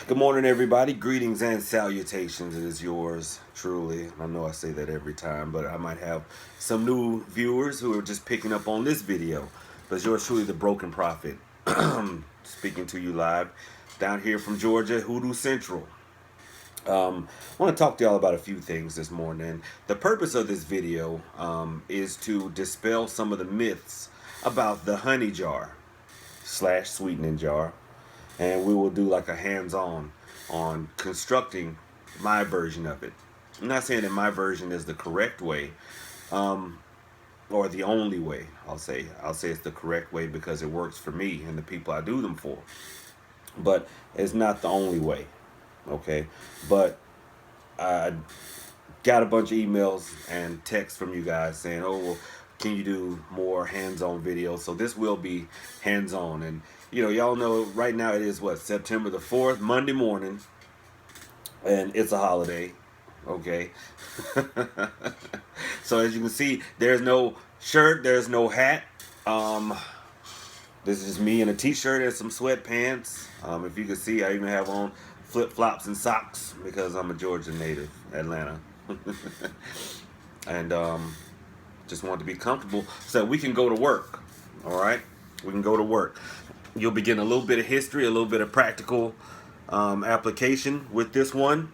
Good morning, everybody. Greetings and salutations. It is yours truly. I know I say that every time, but I might have some new viewers who are just picking up on this video. But it's yours truly, the Broken Prophet, speaking to you live down here from Georgia, Hoodoo Central. I want to talk to y'all about a few things this morning. The purpose of this video is to dispel some of the myths about the honey jar slash sweetening jar, and we will do like a hands-on on constructing my version of it. I'm not saying that my version is the correct way, or the only way. I'll say it's the correct way because it works for me and the people I do them for. But it's not the only way, okay? But I got a bunch of emails and texts from you guys saying, "Oh, well, can you do more hands-on videos?" So this will be hands-on, and y'all know right now it is September the 4th, Monday morning, and it's a holiday, okay? So as you can see, there's no shirt, there's no hat. This is just me in a t-shirt and some sweatpants. If you can see, I even have on flip-flops and socks because I'm a Georgia native, Atlanta. And just want to be comfortable so we can go to work. All right, we can go to work. You'll be getting a little bit of history, a little bit of practical application with this one,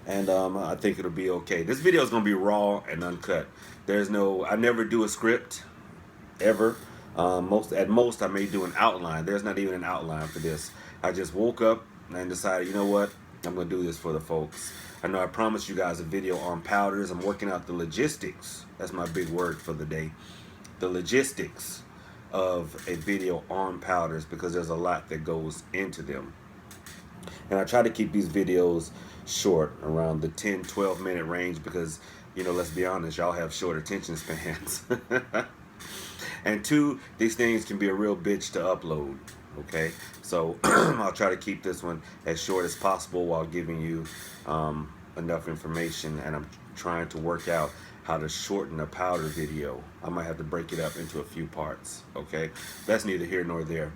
and I think it'll be okay. This video is going to be raw and uncut. I never do a script ever. At most I may do an outline. There's not even an outline for this. I just woke up and decided, you know what, I'm going to do this for the folks. I know I promised you guys a video on powders. I'm working out the logistics. That's my big word for the day. The logistics of a video on powders, because there's a lot that goes into them. And I try to keep these videos short, around the 10-12 minute range, because let's be honest, y'all have short attention spans. And two, these things can be a real bitch to upload. Okay, so I'll try to keep this one as short as possible while giving you enough information, and I'm trying to work out how to shorten a powder video. I might have to break it up into a few parts, okay? That's neither here nor there.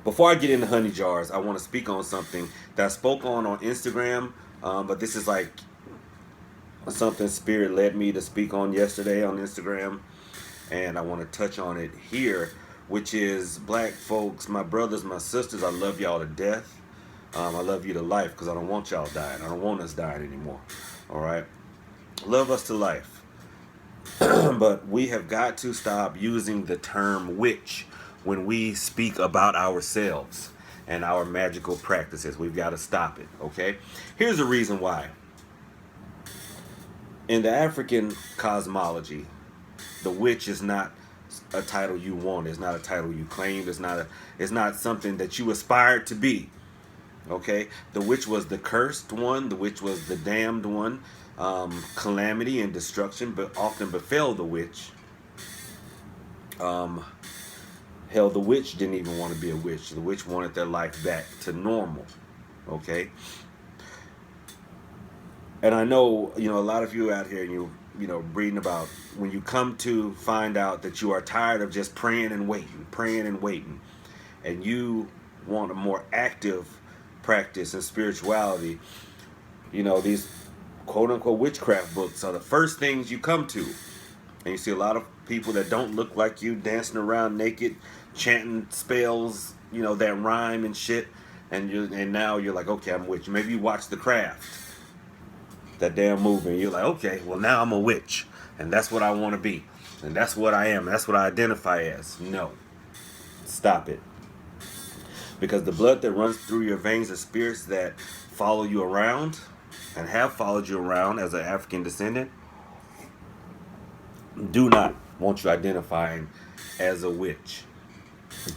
Before I get into honey jars, I want to speak on something that I spoke on Instagram, but this is like something Spirit led me to speak on yesterday on Instagram, and I want to touch on it here, which is black folks, my brothers, my sisters, I love y'all to death. I love you to life because I don't want y'all dying. I don't want us dying anymore, all right? Love us to life. But we have got to stop using the term witch when we speak about ourselves and our magical practices. We've got to stop it, okay? Here's the reason why. In the African cosmology, the witch is not a title you want. It's not a title you claim. It's not something that you aspired to be. Okay? The witch was the cursed one. The witch was the damned one. Calamity and destruction but often befell the witch. Hell, the witch didn't even want to be a witch. The witch wanted their life back to normal. Okay? And I know, a lot of you out here, reading about when you come to find out that you are tired of just praying and waiting, and you want a more active practice and spirituality. These quote-unquote witchcraft books are the first things you come to, and you see a lot of people that don't look like you dancing around naked, chanting spells, that rhyme and shit, and now you're like, okay, I'm a witch. Maybe you watch The Craft, that damn movie, and you're like, okay, well, now I'm a witch, and that's what I want to be, and that's what I am, that's what I identify as. No, stop it, because the blood that runs through your veins are spirits that follow you around and have followed you around as an African descendant. Do not want you identifying as a witch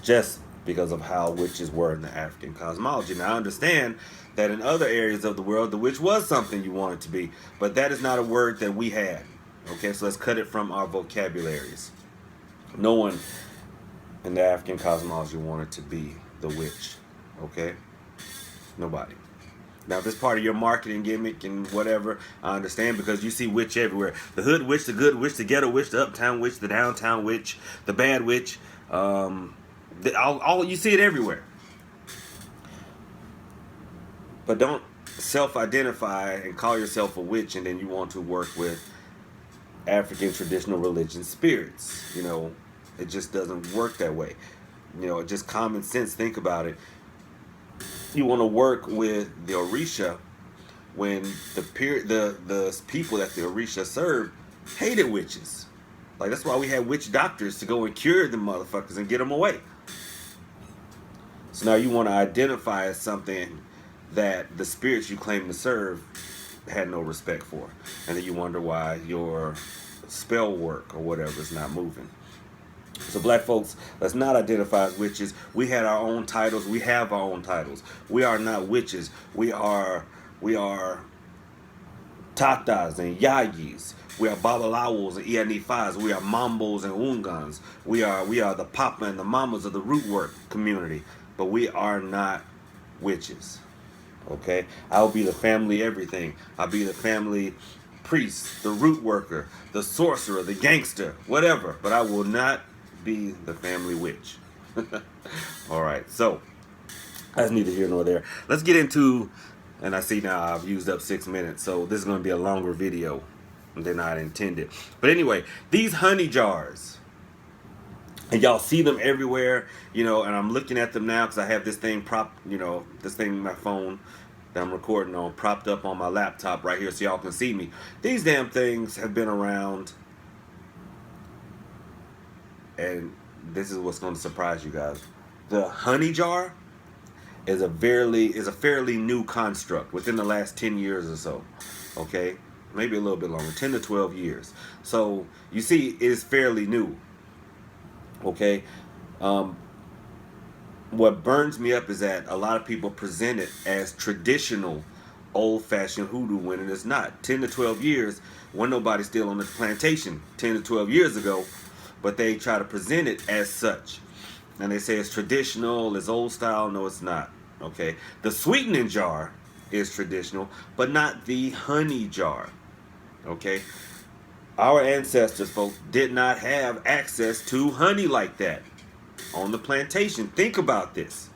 just because of how witches were in the African cosmology. Now, I understand that in other areas of the world, the witch was something you wanted to be, but that is not a word that we had. Okay, so let's cut it from our vocabularies. No one in the African cosmology wanted to be the witch. Okay? Nobody. Now, if it's part of your marketing gimmick and whatever, I understand, because you see witch everywhere. The hood witch, the good witch, the ghetto witch, the uptown witch, the downtown witch, the bad witch. All you see it everywhere. But don't self-identify and call yourself a witch and then you want to work with African traditional religion spirits. You know, it just doesn't work that way. You know, just common sense, think about it. You want to work with the Orisha when the people that the Orisha served hated witches. Like, that's why we had witch doctors to go and cure the motherfuckers and get them away. So now you want to identify as something that the spirits you claim to serve had no respect for. And then you wonder why your spell work or whatever is not moving. So black folks, let's not identify as witches. We had our own titles. We have our own titles. We are not witches. We are tatas and yayis. We are babalawos and ianifas. We are mambos and ungans. We are the papa and the mamas of the root work community. But we are not witches. Okay? I'll be the family everything. I'll be the family priest, the root worker, the sorcerer, the gangster, whatever. But I will not be the family witch. All right, so that's neither here nor there. Let's get into, and I see now I've used up 6 minutes, so this is going to be a longer video than I intended. But anyway, these honey jars, and y'all see them everywhere, you know, and I'm looking at them now because I have this thing this thing, my phone that I'm recording on, propped up on my laptop right here so y'all can see me. These damn things have been around, and this is what's going to surprise you guys. The honey jar is a fairly new construct within the last 10 years or so. Okay? Maybe a little bit longer, 10 to 12 years. So, you see, it is fairly new. Okay? What burns me up is that a lot of people present it as traditional old-fashioned hoodoo when it is not. 10 to 12 years, when nobody's still on the plantation 10 to 12 years ago, but they try to present it as such. And they say it's traditional, it's old style. No, it's not. Okay? The sweetening jar is traditional, but not the honey jar. Okay? Our ancestors, folks, did not have access to honey like that on the plantation. Think about this.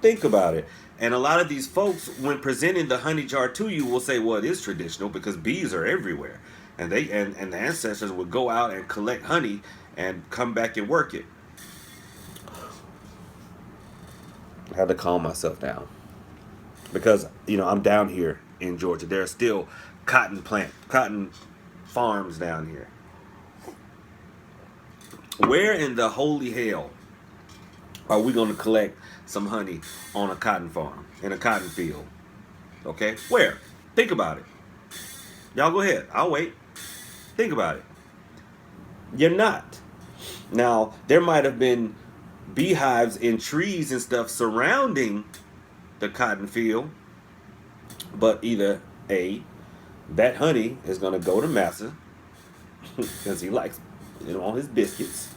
Think about it. And a lot of these folks, when presenting the honey jar to you, will say, well, it is traditional because bees are everywhere. And the ancestors would go out and collect honey and come back and work it. I had to calm myself down. Because, you know, I'm down here in Georgia. There are still cotton farms down here. Where in the holy hell are we going to collect some honey on a cotton farm, in a cotton field? Okay? Where? Think about it. Y'all go ahead. I'll wait. Think about it. You're not. Now, there might have been beehives and trees and stuff surrounding the cotton field, but either A, that honey is going to go to Massa because he likes on his biscuits,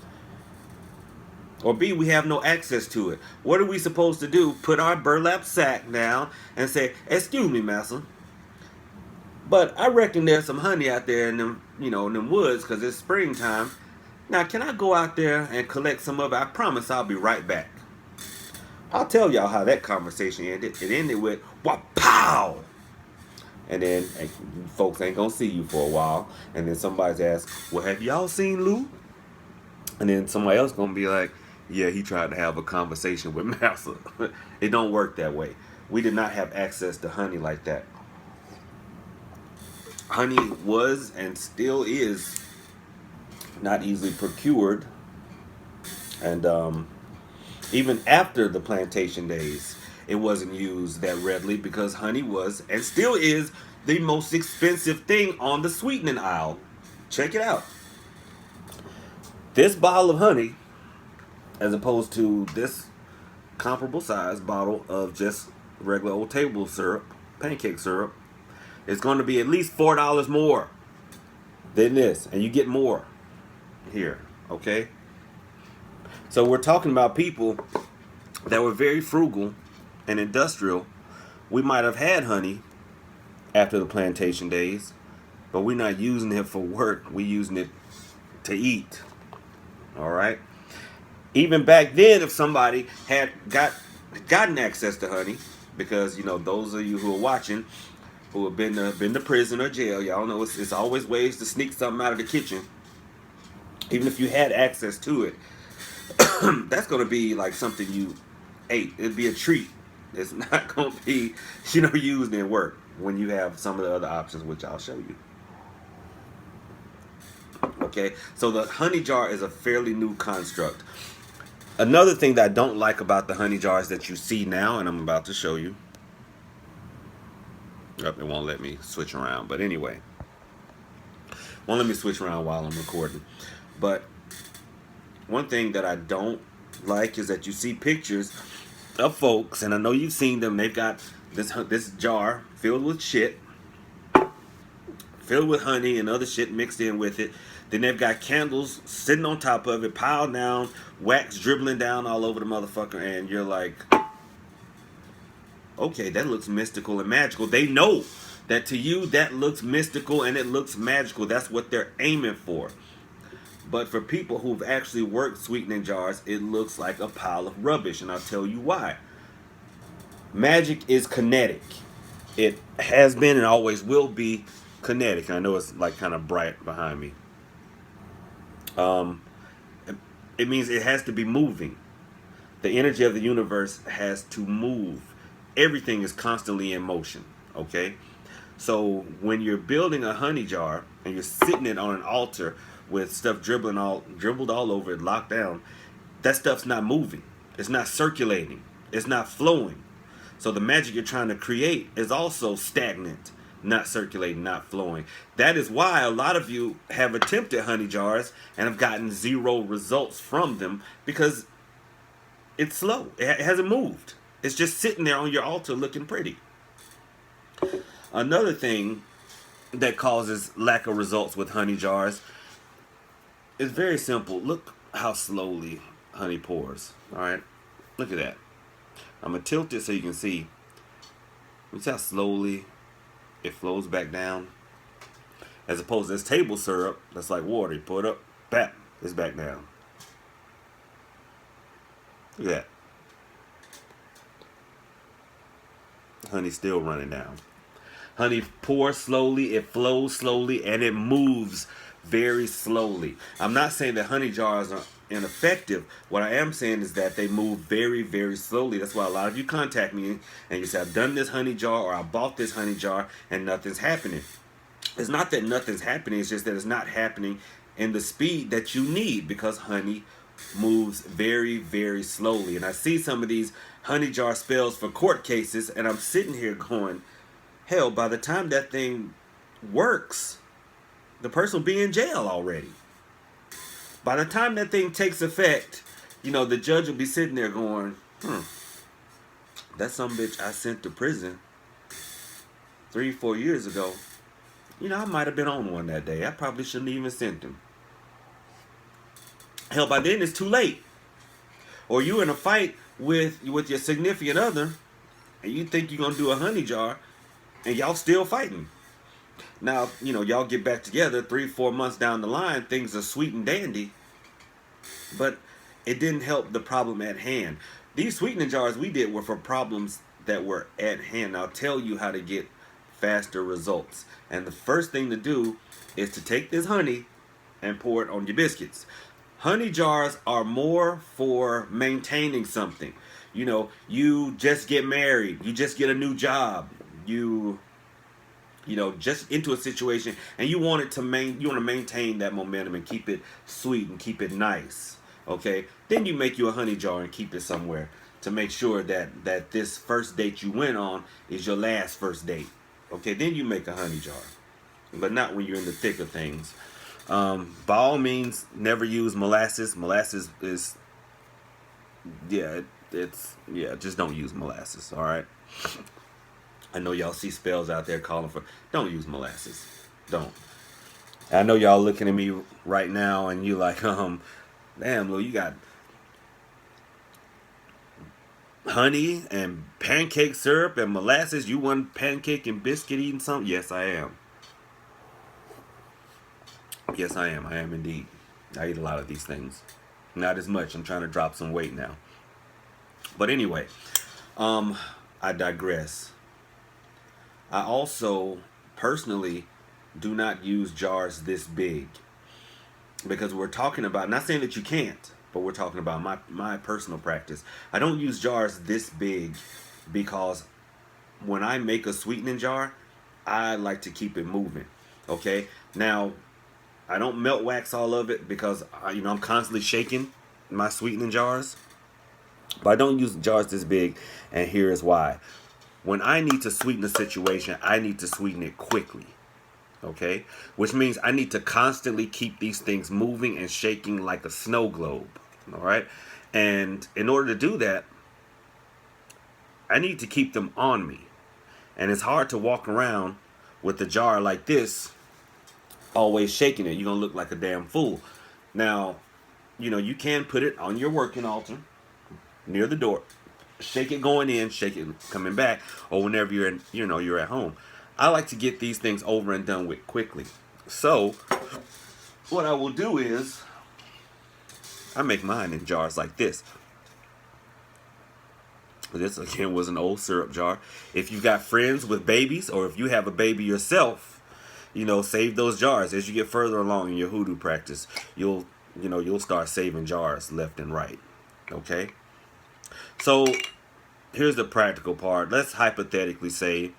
or B, we have no access to it. What are we supposed to do? Put our burlap sack down and say, excuse me, Massa, but I reckon there's some honey out there in them, in them woods because it's springtime. Now, can I go out there and collect some of it? I promise I'll be right back. I'll tell y'all how that conversation ended. It ended with, "Wow!" And then folks ain't gonna see you for a while. And then somebody's asked, well, have y'all seen Lou? And then somebody else gonna be like, yeah, he tried to have a conversation with Massa. It don't work that way. We did not have access to honey like that. Honey was and still is not easily procured. And even after the plantation days, it wasn't used that readily because honey was and still is the most expensive thing on the sweetening aisle. Check it out. This bottle of honey, as opposed to this comparable size bottle of just regular old table syrup, pancake syrup, is going to be at least $4 more than this. And you get more here, okay? So we're talking about people that were very frugal and industrial. We might have had honey after the plantation days, but we're not using it for work. We're using it to eat. All right? Even back then, if somebody had got gotten access to honey, because you know those of you who are watching who have been to prison or jail, y'all know it's always ways to sneak something out of the kitchen. Even if you had access to it, that's gonna be like something you ate. It'd be a treat. It's not gonna be, used in work when you have some of the other options, which I'll show you. Okay, so the honey jar is a fairly new construct. Another thing that I don't like about the honey jars that you see now, and I'm about to show you. It won't let me switch around, but anyway, won't let me switch around while I'm recording. But one thing that I don't like is that you see pictures of folks, and I know you've seen them. They've got this jar filled with shit, filled with honey and other shit mixed in with it. Then they've got candles sitting on top of it, piled down, wax dribbling down all over the motherfucker, and you're like, okay, that looks mystical and magical. They know that to you that looks mystical and it looks magical. That's what they're aiming for. But for people who've actually worked sweetening jars, it looks like a pile of rubbish, and I'll tell you why. Magic is kinetic. It has been and always will be kinetic. And I know it's like kind of bright behind me. It means it has to be moving. The energy of the universe has to move. Everything is constantly in motion, okay? So when you're building a honey jar and you're sitting it on an altar with stuff dribbled all over it, locked down, that stuff's not moving. It's not circulating. It's not flowing. So the magic you're trying to create is also stagnant, not circulating, not flowing. That is why a lot of you have attempted honey jars and have gotten zero results from them, because it's slow. It hasn't moved. It's just sitting there on your altar looking pretty. Another thing that causes lack of results with honey jars is very simple. Look how slowly honey pours. All right, look at that. I'm gonna tilt it so you can see. You see how slowly it flows back down, as opposed to this table syrup that's like water. You pour it up, bap, it's back down. Look at that. Honey's still running down. Honey pours slowly, it flows slowly, and it moves very slowly. I'm not saying that honey jars are ineffective. What I am saying is that they move very, very slowly. That's why a lot of you contact me and you say, I've done this honey jar, or I bought this honey jar and nothing's happening. It's not that nothing's happening, it's just that it's not happening in the speed that you need, because honey moves very, very slowly. And I see some of these honey jar spells for court cases, and I'm sitting here going, hell, by the time that thing works, the person will be in jail already. By the time that thing takes effect, the judge will be sitting there going, that some bitch I sent to prison 3-4 years ago, I might have been on one that day. I probably shouldn't even sent him. Hell, by then it's too late. Or you in a fight with your significant other, and you think you're going to do a honey jar, and y'all still fighting. Now, y'all get back together 3-4 months down the line, things are sweet and dandy, but it didn't help the problem at hand. These sweetening jars we did were for problems that were at hand. I'll tell you how to get faster results. And the first thing to do is to take this honey and pour it on your biscuits. Honey jars are more for maintaining something. You just get married, you just get a new job, you just into a situation, and you want to maintain that momentum and keep it sweet and keep it nice. Okay, then you make you a honey jar and keep it somewhere to make sure that this first date you went on is your last first date. Okay, then you make a honey jar, but not when you're in the thick of things. By all means, never use molasses. Molasses is, just don't use molasses. All right. I know y'all see spells out there calling for, don't use molasses. Don't. I know y'all looking at me right now and you like, damn, Lou, you got honey and pancake syrup and molasses. You want pancake and biscuit eating something? Yes, I am. Yes, I am. I am indeed. I eat a lot of these things. Not as much. I'm trying to drop some weight now. But anyway, I digress. I also personally do not use jars this big because we're talking about, not saying that you can't, but we're talking about my personal practice. I don't use jars this big because when I make a sweetening jar, I like to keep it moving. Okay, now I don't melt wax all of it because I'm constantly shaking my sweetening jars. But I don't use jars this big, and here is why. When I need to sweeten a situation, I need to sweeten it quickly. Okay? Which means I need to constantly keep these things moving and shaking like a snow globe. All right? And in order to do that, I need to keep them on me. And it's hard to walk around with a jar like this, always shaking it. You're going to look like a damn fool. Now, you can put it on your working altar near the door. Shake it going in, shake it coming back, or whenever you're at home. I like to get these things over and done with quickly. So, what I will do is, I make mine in jars like this. This, again, was an old syrup jar. If you've got friends with babies, or if you have a baby yourself, save those jars. As you get further along in your hoodoo practice, you'll start saving jars left and right. Okay? So, here's the practical part. Let's hypothetically say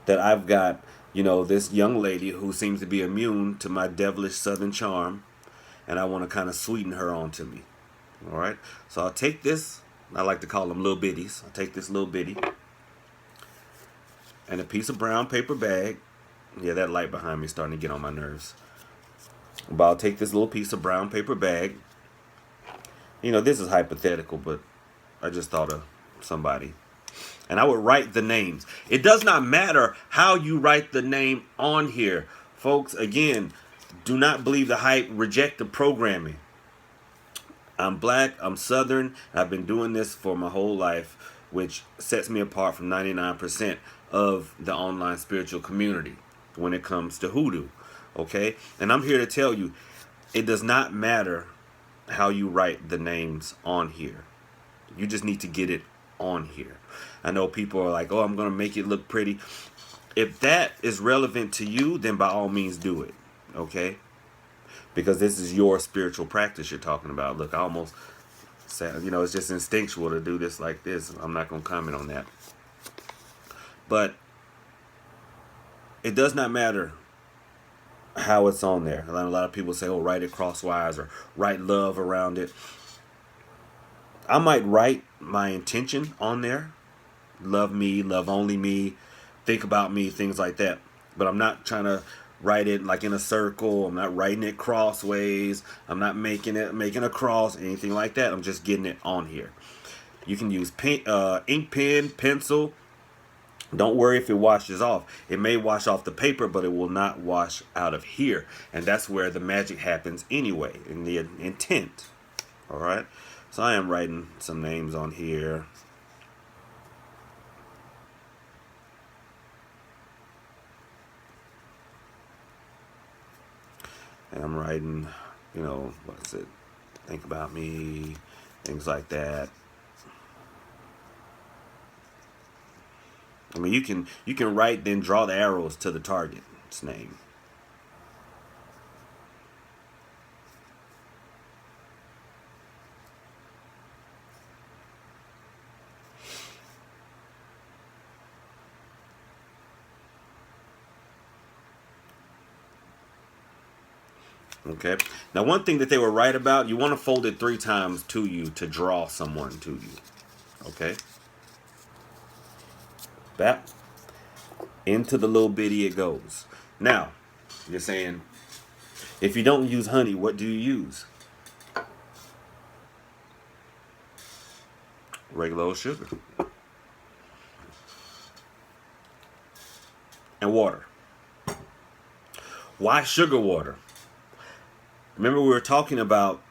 that I've got, this young lady who seems to be immune to my devilish southern charm, and I want to kind of sweeten her onto me. All right? So I'll take this. I like to call them little bitties. I'll take this little bitty and a piece of brown paper bag. Yeah, that light behind me is starting to get on my nerves. But I'll take this little piece of brown paper bag. This is hypothetical, but I just thought of somebody. And I would write the names. It does not matter how you write the name on here. Folks, again, do not believe the hype. Reject the programming. I'm black. I'm Southern. I've been doing this for my whole life, which sets me apart from 99% of the online spiritual community when it comes to hoodoo. Okay? And I'm here to tell you, it does not matter how you write the names on here. You just need to get it on here. I know people are like, oh, I'm going to make it look pretty. If that is relevant to you, then by all means do it. Okay? Because this is your spiritual practice you're talking about. Look, I almost said, it's just instinctual to do this like this. I'm not going to comment on that. But it does not matter how it's on there. A lot of people say, oh, write it crosswise or write love around it. I might write my intention on there. Love me, love only me, think about me, things like that. But I'm not trying to write it like in a circle. I'm not writing it crossways. I'm not making a cross, anything like that. I'm just getting it on here. You can use ink pen, pencil. Don't worry if it washes off. It may wash off the paper, but it will not wash out of here. And that's where the magic happens anyway, in the intent. All right? So I am writing some names on here. And I'm writing, what is it? Think about me, things like that. I mean, you can write, then draw the arrows to the target's name. Okay. Now, one thing that they were right about, you want to fold it 3 times to you to draw someone to you. Okay. That. Into the little bitty it goes. Now, you're saying, if you don't use honey, what do you use? Regular old sugar. And water. Why sugar water? Remember, we were talking about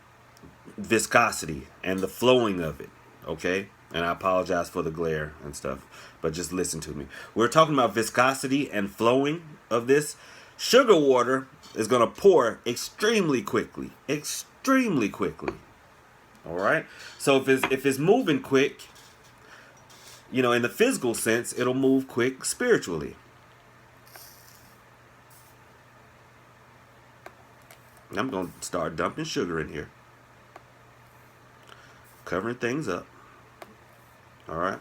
viscosity and the flowing of it, okay? And I apologize for the glare and stuff, but just listen to me. We're talking about viscosity and flowing of this. Sugar water is going to pour extremely quickly. Extremely quickly. All right? So if it's moving quick, in the physical sense, it'll move quick spiritually. I'm going to start dumping sugar in here. Covering things up. All right.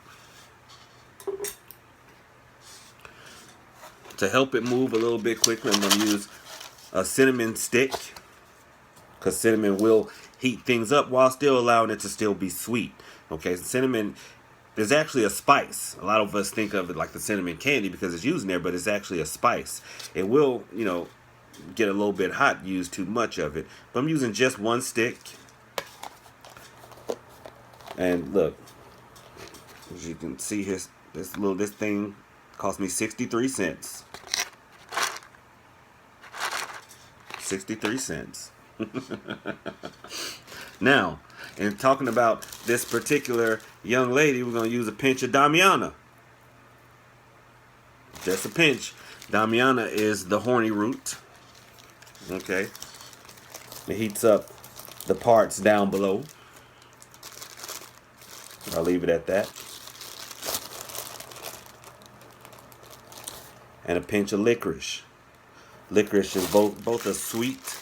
To help it move a little bit quicker, I'm going to use a cinnamon stick, because cinnamon will heat things up while still allowing it to still be sweet. Okay, so cinnamon is actually a spice. A lot of us think of it like the cinnamon candy because it's used in there, but it's actually a spice. It will, get a little bit hot, use too much of it. But I'm using just one stick. And look, as you can see here, this thing cost me 63 cents. 63 cents. Now, in talking about this particular young lady, we're going to use a pinch of Damiana. Just a pinch. Damiana is the horny root. Okay. It heats up the parts down below. I'll leave it at that. And a pinch of licorice. Licorice is both a sweet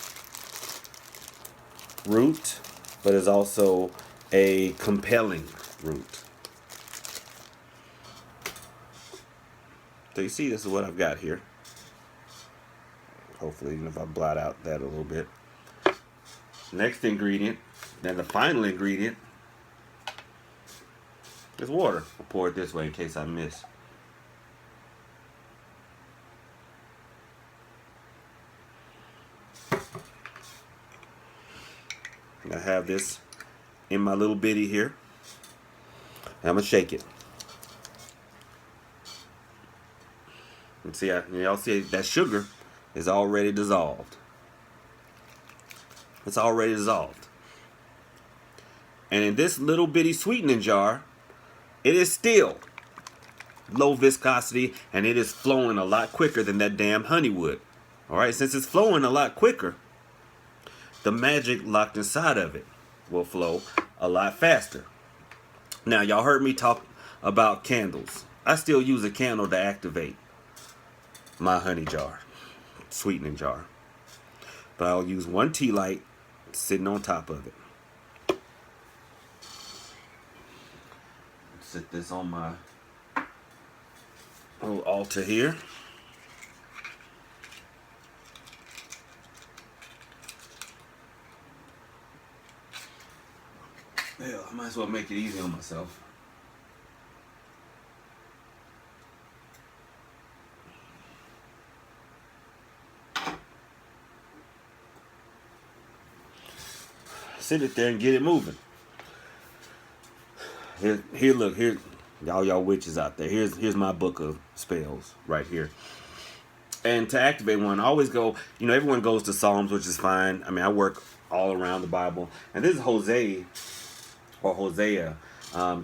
root, but is also a compelling root. So you see, this is what I've got here. Hopefully, even if I blot out that a little bit. Next ingredient, then the final ingredient, is water. I'll pour it this way in case I miss. I have this in my little bitty here. And I'm going to shake it. And see, y'all see that sugar is already dissolved. It's already dissolved. And in this little bitty sweetening jar, it is still low viscosity and it is flowing a lot quicker than that damn honey would. Alright, since it's flowing a lot quicker, the magic locked inside of it will flow a lot faster. Now, y'all heard me talk about candles. I still use a candle to activate my honey jar, sweetening jar. But I'll use one tea light sitting on top of it. Set this on my little altar here. Hell, I might as well make it easy on myself. Sit it there and get it moving. Look, y'all witches out there. Here's my book of spells right here. And to activate one, I always go, everyone goes to Psalms, which is fine. I mean, I work all around the Bible. And this is Hosea,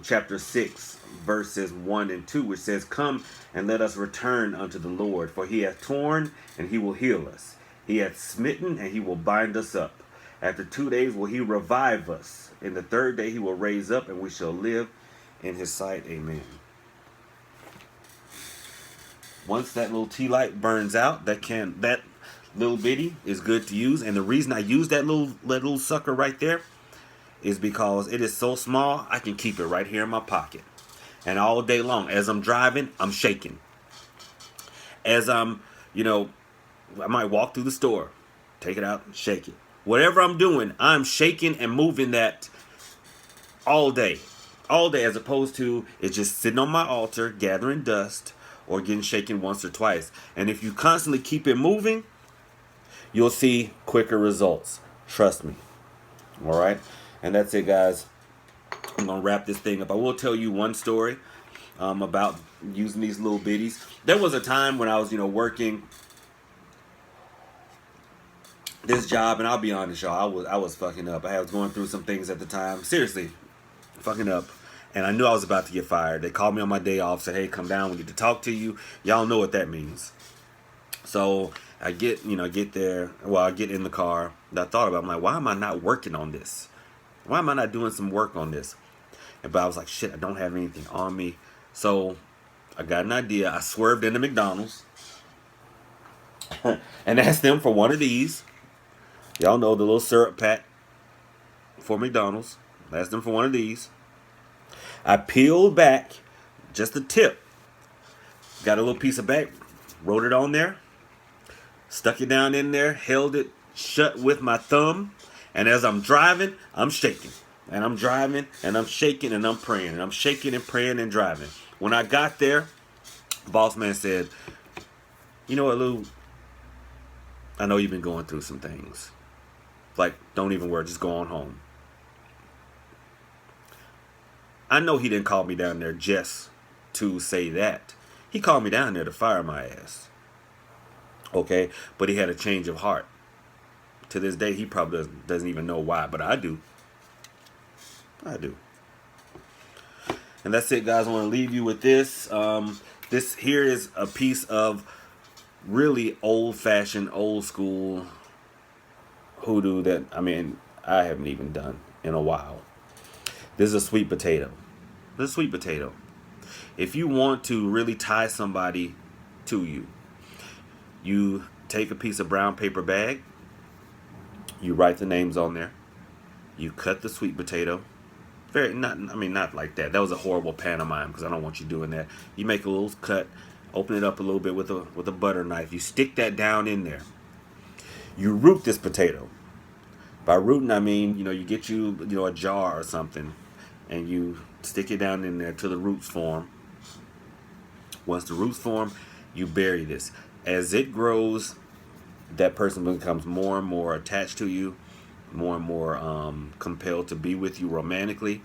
chapter 6, verses 1 and 2, which says, "Come and let us return unto the Lord, for he hath torn, and he will heal us. He hath smitten, and he will bind us up. After 2 days will he revive us. In the third day he will raise up, and we shall live in his sight." Amen. Once that little tea light burns out, that little bitty is good to use. And the reason I use that little sucker right there is because it is so small, I can keep it right here in my pocket. And all day long, as I'm driving, I'm shaking. As I'm, I might walk through the store, take it out, and shake it. Whatever I'm doing, I'm shaking and moving that all day. All day, as opposed to it just sitting on my altar, gathering dust, or getting shaken once or twice. And if you constantly keep it moving, you'll see quicker results. Trust me. All right? And that's it, guys. I'm going to wrap this thing up. I will tell you one story about using these little bitties. There was a time when I was, working this job, and I'll be honest, y'all, I was fucking up. I was going through some things at the time. Seriously, fucking up. And I knew I was about to get fired. They called me on my day off, said, "Hey, come down, we need to talk to you." Y'all know what that means. So I get there. Well, I get in the car. And I thought about it. I'm like, why am I not working on this? Why am I not doing some work on this? But I was like, shit, I don't have anything on me. So I got an idea. I swerved into McDonald's and asked them for one of these. Y'all know the little syrup pack for McDonald's. I asked them for one of these. I peeled back just the tip. Got a little piece of back, wrote it on there, stuck it down in there, held it shut with my thumb, and as I'm driving, I'm shaking. And I'm driving, and I'm shaking, and I'm praying. And I'm shaking and praying and driving. When I got there, the boss man said, you know what, Lou? I know you've been going through some things. Like, don't even worry, just go on home. I know he didn't call me down there just to say that. He called me down there to fire my ass. Okay? But he had a change of heart. To this day, he probably doesn't even know why, but I do. I do. And that's it, guys. I want to leave you with this. This here is a piece of really old-fashioned, old-school hoodoo that, I haven't even done in a while. This is a sweet potato. This is a sweet potato. If you want to really tie somebody to you, you take a piece of brown paper bag, you write the names on there, you cut the sweet potato. Not like that. That was a horrible pantomime because I don't want you doing that. You make a little cut, open it up a little bit with a butter knife. You stick that down in there. You root this potato. By rooting, you get a jar or something, and you stick it down in there till the roots form. Once the roots form, you bury this. As it grows, that person becomes more and more attached to you, more and more compelled to be with you romantically.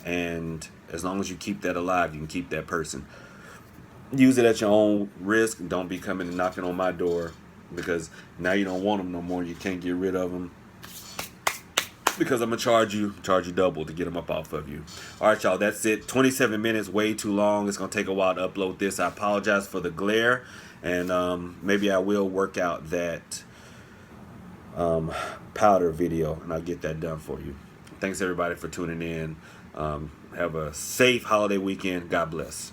And as long as you keep that alive, you can keep that person. Use it at your own risk. Don't be coming and knocking on my door because now you don't want them no more. You can't get rid of them because I'm going to charge you double to get them up off of you. All right, y'all, that's it. 27 minutes, way too long. It's going to take a while to upload this. I apologize for the glare, and maybe I will work out that powder video, and I'll get that done for you. Thanks, everybody, for tuning in. Have a safe holiday weekend. God bless.